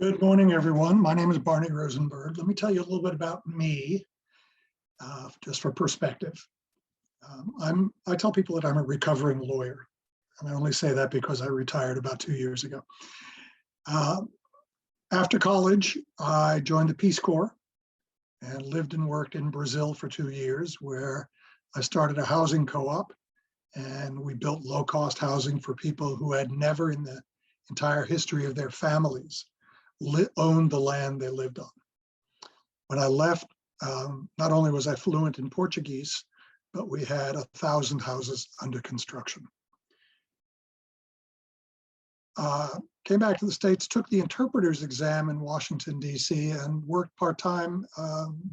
Good morning, everyone. My name is Barney Rosenberg. Let me tell you a little bit about me, just for perspective. I tell people that I'm a recovering lawyer, and I only say that because I retired about 2 years ago. After college, I joined the Peace Corps and lived and worked in Brazil for 2 years, where I started a housing co-op, and we built low-cost housing for people who had never in the entire history of their families owned the land they lived on. When I left, not only was I fluent in Portuguese, but we had 1,000 houses under construction. Came back to the States, took the interpreter's exam in Washington, D.C., and worked part-time.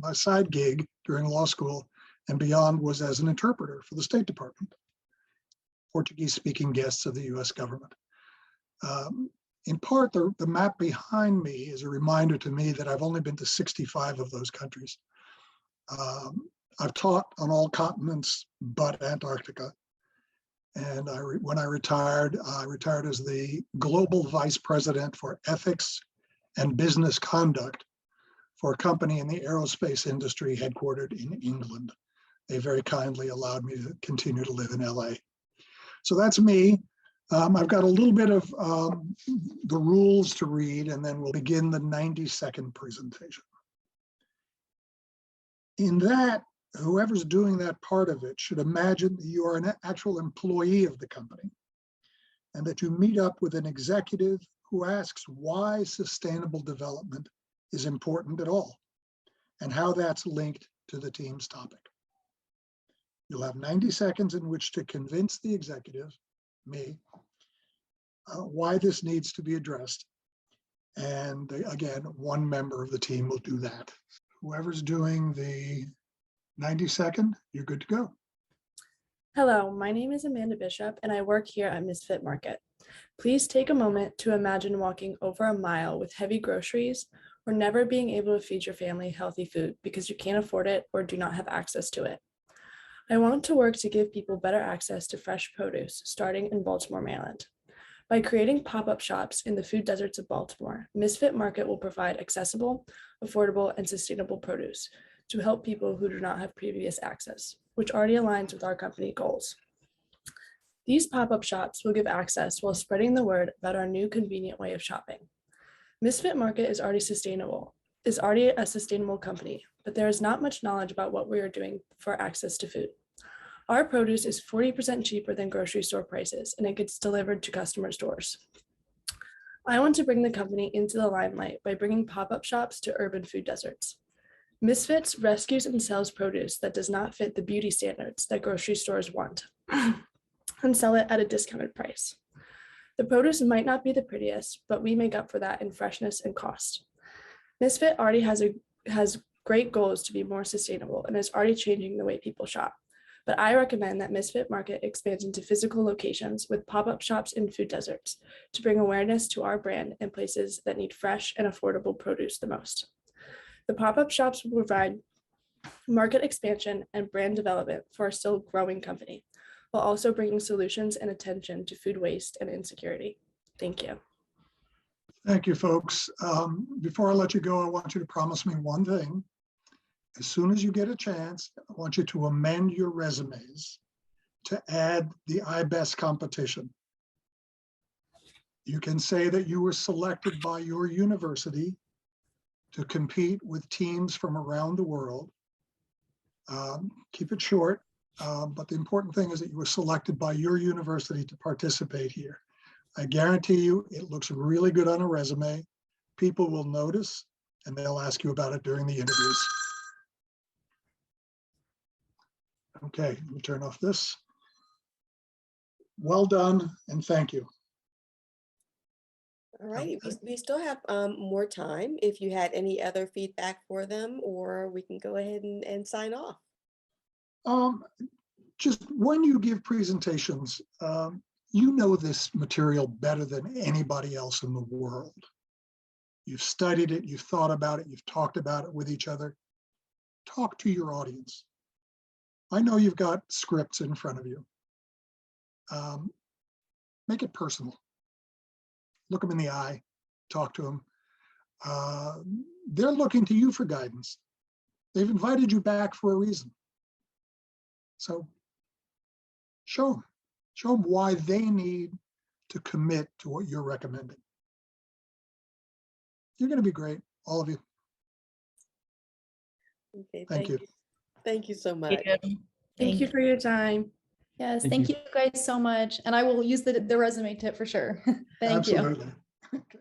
My side gig during law school and beyond was as an interpreter for the State Department, Portuguese-speaking guests of the U.S. government. In part, the map behind me is a reminder to me that I've only been to 65 of those countries. I've taught on all continents but Antarctica. And when I retired as the global vice president for ethics and business conduct for a company in the aerospace industry headquartered in England. They very kindly allowed me to continue to live in LA. So that's me. I've got a little bit of the rules to read, and then we'll begin the 90-second presentation. In that, whoever's doing that part of it should imagine that you are an actual employee of the company and that you meet up with an executive who asks why sustainable development is important at all and how that's linked to the team's topic. You'll have 90 seconds in which to convince the executive, me, why this needs to be addressed. And again, one member of the team will do that. Whoever's doing the 90-second, you're good to go. Hello, my name is Amanda Bishop and I work here at Misfit Market. Please take a moment to imagine walking over a mile with heavy groceries or never being able to feed your family healthy food because you can't afford it or do not have access to it. I want to work to give people better access to fresh produce, starting in Baltimore, Maryland. By creating pop-up shops in the food deserts of Baltimore, Misfit Market will provide accessible, affordable, and sustainable produce to help people who do not have previous access, which already aligns with our company goals. These pop-up shops will give access while spreading the word about our new convenient way of shopping. Misfit Market is already a sustainable company, but there is not much knowledge about what we are doing for access to food. Our produce is 40% cheaper than grocery store prices, and it gets delivered to customers' doors. I want to bring the company into the limelight by bringing pop-up shops to urban food deserts. Misfits rescues and sells produce that does not fit the beauty standards that grocery stores want and sell it at a discounted price. The produce might not be the prettiest, but we make up for that in freshness and cost. Misfit already has great goals to be more sustainable and is already changing the way people shop. But I recommend that Misfit Market expands into physical locations with pop-up shops in food deserts to bring awareness to our brand in places that need fresh and affordable produce the most. The pop-up shops will provide market expansion and brand development for a still growing company, while also bringing solutions and attention to food waste and insecurity. Thank you. Thank you, folks. Before I let you go, I want you to promise me one thing. As soon as you get a chance, I want you to amend your resumes to add the IBESCC competition. You can say that you were selected by your university to compete with teams from around the world. Keep it short, but the important thing is that you were selected by your university to participate here. I guarantee you it looks really good on a resume. People will notice and they'll ask you about it during the interviews. Okay, let me turn off this. Well done, and thank you. All right, we still have more time if you had any other feedback for them, or we can go ahead and sign off. Just when you give presentations, you know this material better than anybody else in the world. You've studied it, you've thought about it, you've talked about it with each other. Talk to your audience. I know you've got scripts in front of you. Make it personal. Look them in the eye, talk to them. they're looking to you for guidance. They've invited you back for a reason. So show them why they need to commit to what you're recommending. You're going to be great, all of you. Okay, Thank you. Thank you so much. Thank you for your time. Yes, Thank thank you guys so much. And I will use the resume tip for sure. Thank you. Absolutely. Okay.